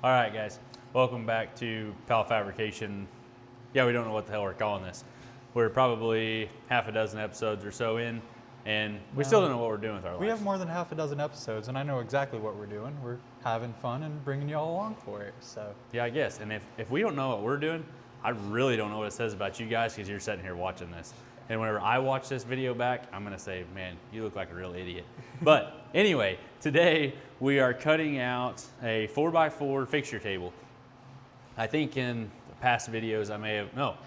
All right, guys, welcome back to Powell Fabrication. Yeah, we don't know what the hell we're calling this. We're probably half a dozen episodes or so in, and we still don't know what we're doing with our lives. We have more than half a dozen episodes, and I know exactly what we're doing. We're having fun and bringing you all along for it. So yeah, I guess. And if we don't know what we're doing, I really don't know what it says about you guys because you're sitting here watching this. And whenever I watch this video back, I'm gonna say, man, you look like a real idiot. But anyway, today we are cutting out a 4x4 fixture table. I think in the past videos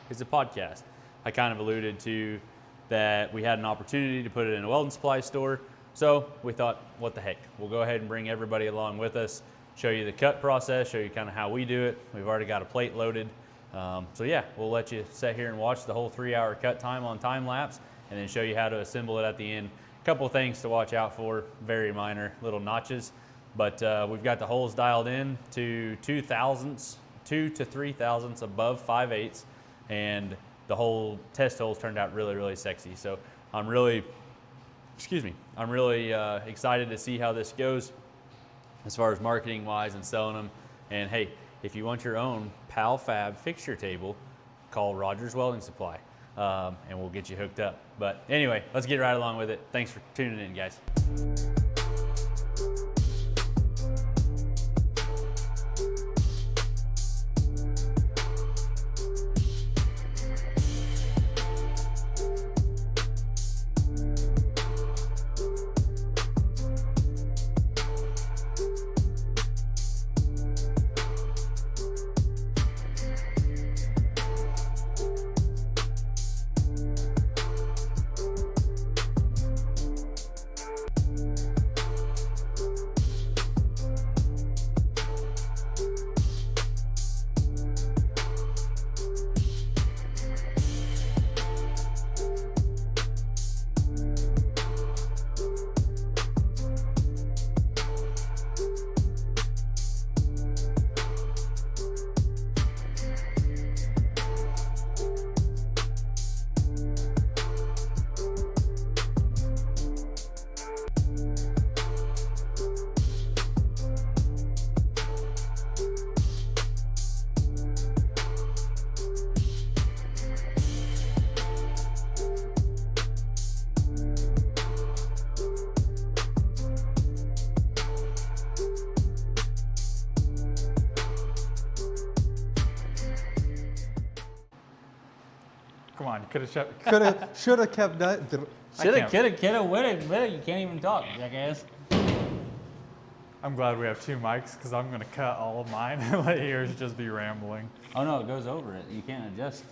it's a podcast. I kind of alluded to that we had an opportunity to put it in a welding supply store. So we thought, what the heck? We'll go ahead and bring everybody along with us, show you the cut process, show you kind of how we do it. We've already got a plate loaded. So yeah, we'll let you sit here and watch the whole 3-hour cut time on time lapse and then show you how to assemble it at the end. A couple of things to watch out for, very minor little notches, but we've got the holes dialed in to 2 to 3 thousandths above 5/8, and the whole test holes turned out really, really sexy. So I'm really excited to see how this goes as far as marketing wise and selling them. And hey, if you want your own Powell Fab fixture table, call Rogers Welding Supply, and we'll get you hooked up. But anyway, let's get right along with it. Thanks for tuning in, guys. come on, should have kept that. Shoulda, woulda, you can't even talk, jackass. I'm glad we have 2 mics because I'm gonna cut all of mine and let yours just be rambling. Oh no, it goes over it. You can't adjust.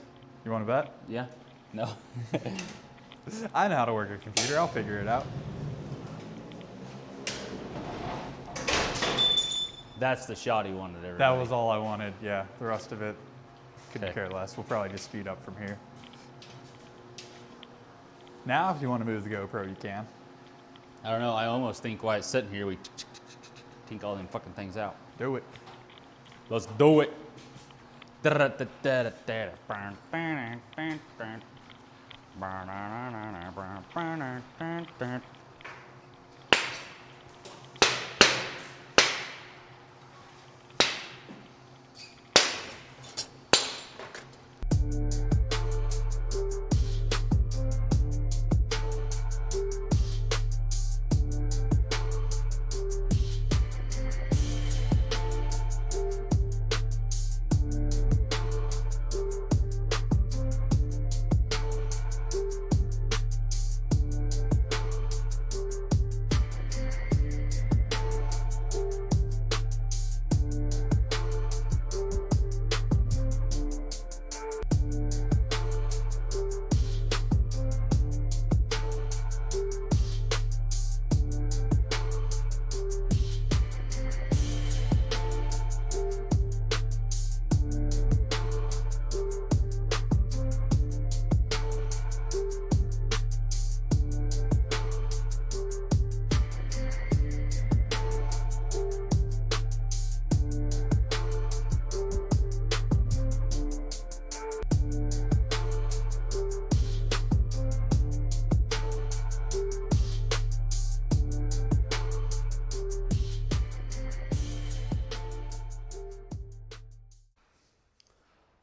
You want to bet? Yeah. No. I know how to work a computer. I'll figure it out. That's the shot he wanted, everybody. That was all I wanted. Yeah, the rest of it couldn't care less. We'll probably just speed up from here. Now, if you want to move the GoPro, you can. I don't know. I almost think while it's sitting here, we tink all them fucking things out. Do it. Let's do it.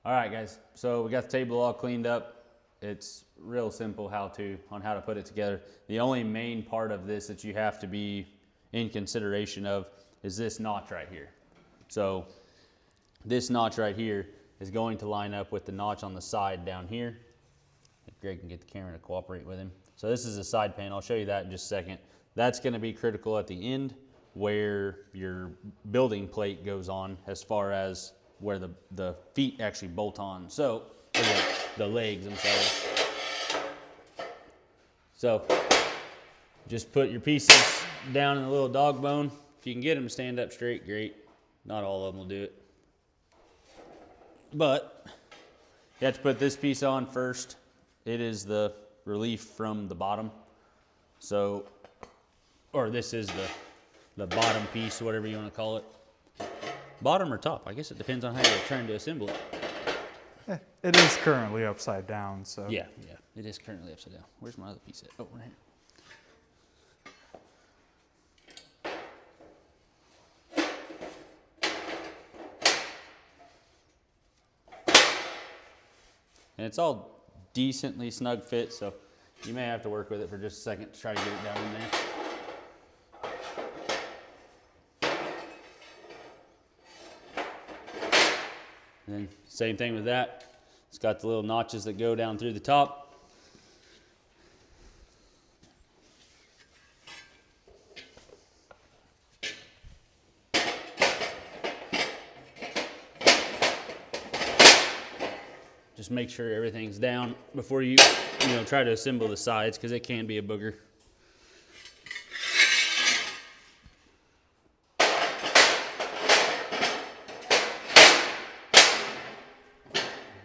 All right, guys, so we got the table all cleaned up. It's real simple on how to put it together. The only main part of this that you have to be in consideration of is this notch right here. So this notch right here is going to line up with the notch on the side down here. If Greg can get the camera to cooperate with him. So this is a side panel. I'll show you that in just a second. That's going to be critical at the end where your building plate goes on, as far as where the feet actually bolt on. So the legs, I'm sorry. So just put your pieces down in the little dog bone. If you can get them to stand up straight, great. Not all of them will do it. But you have to put this piece on first. It is the relief from the bottom. So, or this is the bottom piece, whatever you want to call it. Bottom or top? I guess it depends on how you're trying to assemble it. It is currently upside down, so. Yeah, it is currently upside down. Where's my other piece at? Oh, right here. And it's all decently snug fit, so you may have to work with it for just a second to try to get it down in there. And then same thing with that. It's got the little notches that go down through the top. Just make sure everything's down before you try to assemble the sides, because it can be a booger.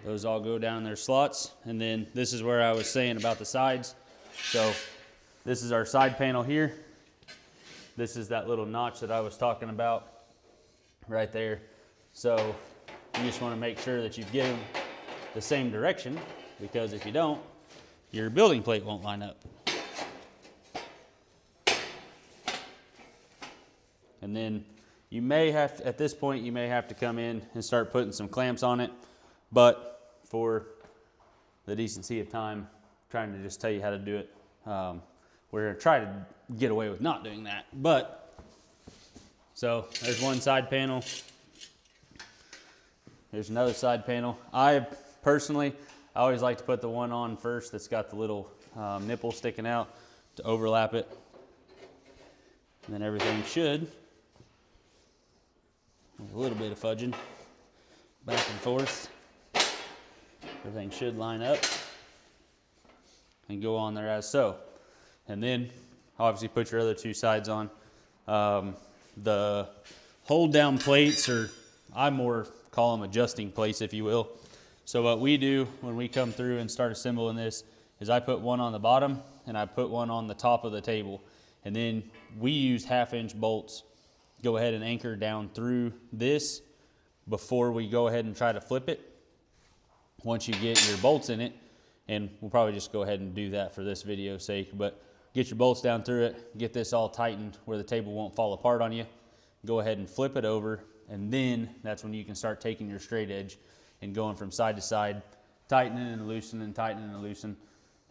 Those all go down their slots, and then this is where I was saying about the sides. So this is our side panel here. This is that little notch that I was talking about right there. So you just want to make sure that you get them the same direction, because if you don't, your building plate won't line up. And then you may have to, at this point, you may have to come in and start putting some clamps on it, but for the decency of time, I'm trying to just tell you how to do it. We're gonna try to get away with not doing that, but so there's one side panel. There's another side panel. I always like to put the one on first that's got the little nipple sticking out to overlap it. And then everything should, a little bit of fudging back and forth. Everything should line up and go on there as so. And then obviously put your other two sides on. The hold down plates, or I more call them adjusting plates, if you will. So what we do when we come through and start assembling this is I put one on the bottom and I put one on the top of the table. And then we use 1/2-inch bolts. Go ahead and anchor down through this before we go ahead and try to flip it. Once you get your bolts in it, and we'll probably just go ahead and do that for this video's sake, but get your bolts down through it, get this all tightened where the table won't fall apart on you. Go ahead and flip it over, and then that's when you can start taking your straight edge and going from side to side, tightening and loosening, tightening and loosening,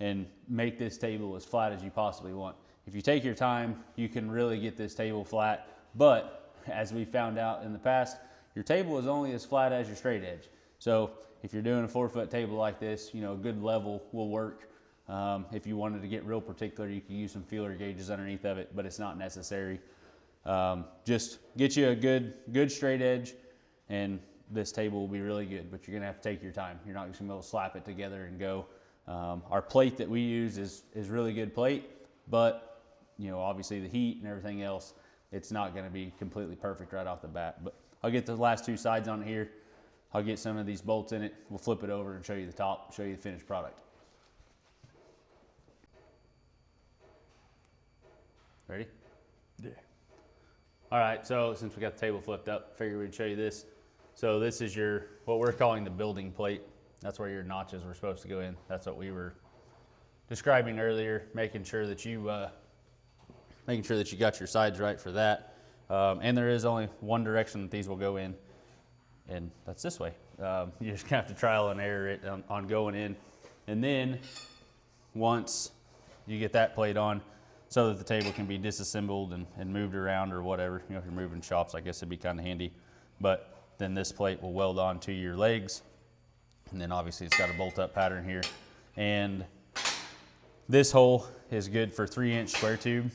and make this table as flat as you possibly want. If you take your time, you can really get this table flat, but as we found out in the past, your table is only as flat as your straight edge. So if you're doing a 4-foot table like this, a good level will work. If you wanted to get real particular, you could use some feeler gauges underneath of it, but it's not necessary. Just get you a good straight edge, and this table will be really good, but you're gonna have to take your time. You're not just gonna be able to slap it together and go. Our plate that we use is really good plate, but obviously the heat and everything else, it's not gonna be completely perfect right off the bat. But I'll get the last two sides on here. I'll get some of these bolts in it. We'll flip it over and show you the top, show you the finished product. Ready? Yeah. All right, so since we got the table flipped up, I figured we'd show you this. So this is what we're calling the building plate. That's where your notches were supposed to go in. That's what we were describing earlier, making sure that you got your sides right for that. And there is only one direction that these will go in. and that's this way. You just have to trial and error it on going in. And then once you get that plate on so that the table can be disassembled and moved around or whatever, you know, if you're moving shops, I guess it'd be kind of handy. But then this plate will weld on to your legs. And then obviously it's got a bolt up pattern here. And this hole is good for 3-inch square tube.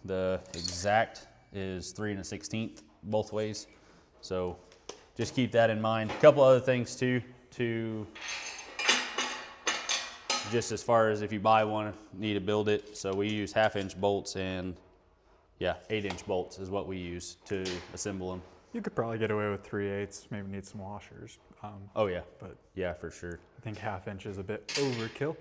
The exact is 3 1/16 both ways. So just keep that in mind. A couple other things too, just as far as if you buy one, need to build it. So we use 1/2-inch bolts and 8-inch bolts is what we use to assemble them. You could probably get away with 3/8, maybe need some washers. Oh yeah, But yeah, for sure. I think 1/2 inch is a bit overkill.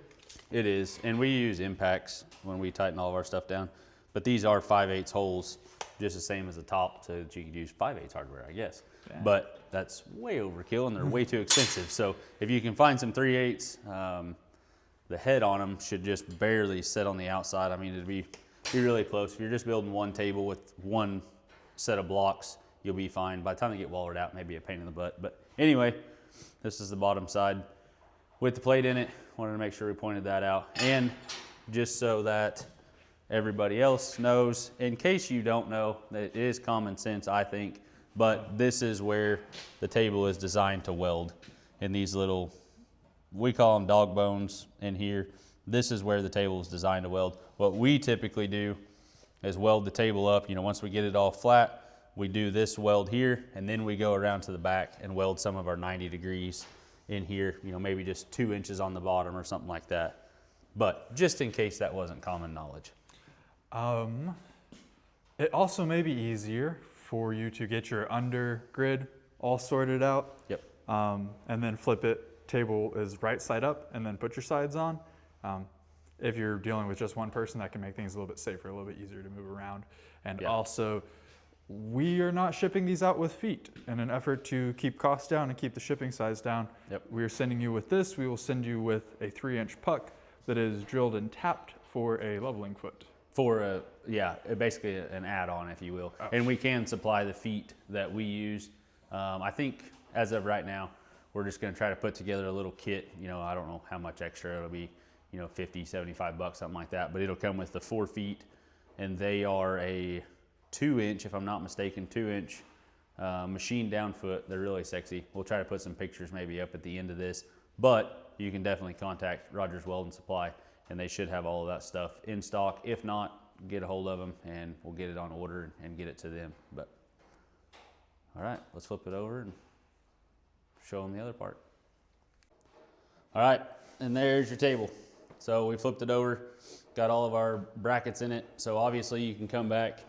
It is, and we use impacts when we tighten all of our stuff down. But these are 5/8 holes, just the same as the top, so that you could use 5/8 hardware, I guess. Yeah. But that's way overkill, and they're way too expensive. So if you can find some 3/8, the head on them should just barely sit on the outside. I mean, it'd be really close. If you're just building one table with one set of blocks, you'll be fine. By the time they get welded out, maybe a pain in the butt. But anyway, this is the bottom side with the plate in it. Wanted to make sure we pointed that out. And just so that everybody else knows, in case you don't know, that it is common sense, I think, but this is where the table is designed to weld. In these little, we call them dog bones in here. This is where the table is designed to weld. What we typically do is weld the table up. You know, once we get it all flat, we do this weld here, and then we go around to the back and weld some of our 90 degrees in here, you know, maybe just 2 inches on the bottom or something like that. But just in case that wasn't common knowledge. It also may be easier for you to get your under grid all sorted out. Yep. And then flip it, table is right side up, and then put your sides on. If you're dealing with just one person, that can make things a little bit safer, a little bit easier to move around. And also, we are not shipping these out with feet in an effort to keep costs down and keep the shipping size down. Yep. We are sending you with this. We will send you with a 3-inch puck that is drilled and tapped for a leveling foot. For basically an add-on, if you will. Oh. And we can supply the feet that we use. I think as of right now, we're just gonna try to put together a little kit. You know, I don't know how much extra it'll be, you know, 50, 75 bucks, something like that. But it'll come with the 4 feet, and they are a 2-inch, if I'm not mistaken, 2-inch machine down foot. They're really sexy. We'll try to put some pictures maybe up at the end of this, but you can definitely contact Rogers Weld and Supply, and they should have all of that stuff in stock. If not, get a hold of them and we'll get it on order and get it to them. But all right, let's flip it over and show them the other part. All right, and there's your table. So we flipped it over, got all of our brackets in it. So obviously you can come back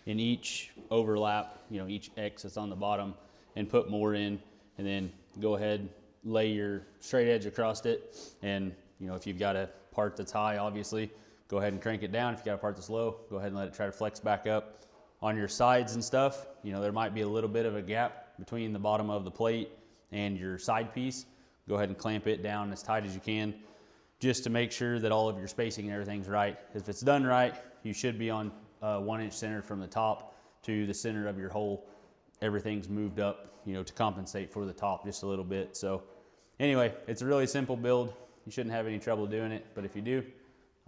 in each overlap, you know, each X that's on the bottom, and put more in, and then go ahead, lay your straight edge across it. And you know, if you've got a part that's high, obviously, go ahead and crank it down. If you got a part that's low, go ahead and let it try to flex back up. On your sides and stuff, you know, there might be a little bit of a gap between the bottom of the plate and your side piece. Go ahead and clamp it down as tight as you can, just to make sure that all of your spacing and everything's right. If it's done right, you should be on 1-inch center from the top to the center of your hole. Everything's moved up, you know, to compensate for the top just a little bit. So anyway, it's a really simple build. You shouldn't have any trouble doing it, but if you do,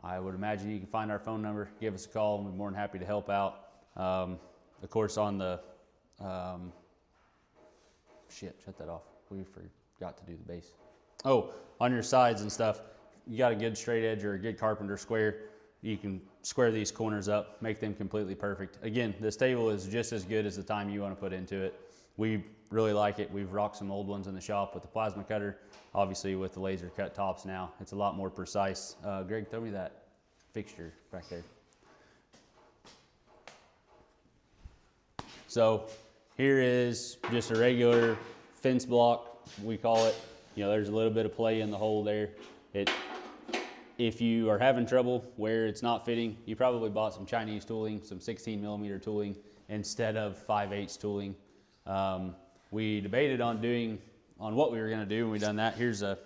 I would imagine you can find our phone number, give us a call, and we're more than happy to help out. Of course, on the, shut that off. We forgot to do the base. Oh, on your sides and stuff, you got a good straight edge or a good carpenter square. You can square these corners up, make them completely perfect. Again, this table is just as good as the time you want to put into it. We really like it. We've rocked some old ones in the shop with the plasma cutter. Obviously with the laser cut tops now, it's a lot more precise. Greg, throw me that fixture back there. So here is just a regular fence block, we call it. You know, there's a little bit of play in the hole there. If you are having trouble where it's not fitting, you probably bought some Chinese tooling, some 16mm tooling instead of 5/8 tooling. We debated on what we were gonna do, and we done that. Here's a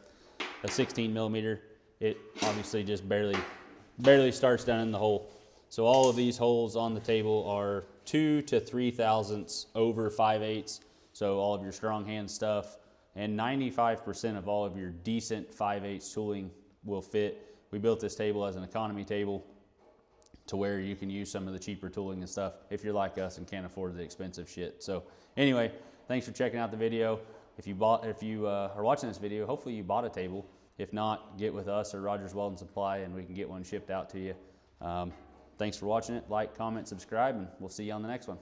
16mm. It obviously just barely starts down in the hole. So all of these holes on the table are 2 to 3 thousandths over 5/8. So all of your strong hand stuff, and 95% of all of your decent 5/8 tooling will fit. We built this table as an economy table to where you can use some of the cheaper tooling and stuff if you're like us and can't afford the expensive shit. So anyway, thanks for checking out the video. If you are watching this video, hopefully you bought a table. If not, get with us or Rogers Welding Supply and we can get one shipped out to you. Thanks for watching it. Like, comment, subscribe, and we'll see you on the next one.